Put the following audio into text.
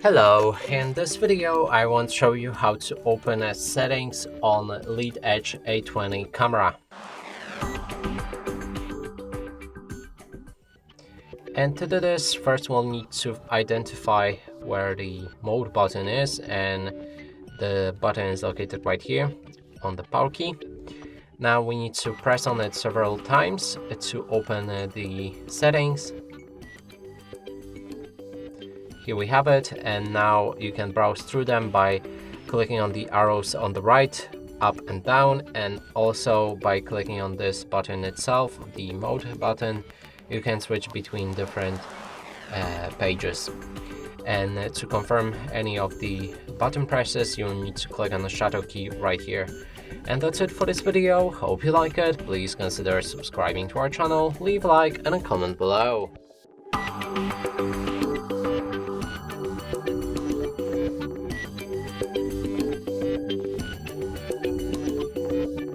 Hello, in this video I want to show you how to open settings on LeadEdge A20 camera. And to do this, first we'll need to identify where the mode button is, and the button is located right here on the power key. Now we need to press on it several times to open the settings. Here we have it, and now you can browse through them by clicking on the arrows on the right, up and down, and also by clicking on this button itself, the mode button, you can switch between different pages. And to confirm any of the button presses, you'll need to click on the shadow key right here. And that's it for this video. Hope you like it. Please consider subscribing to our channel, leave a like and a comment below.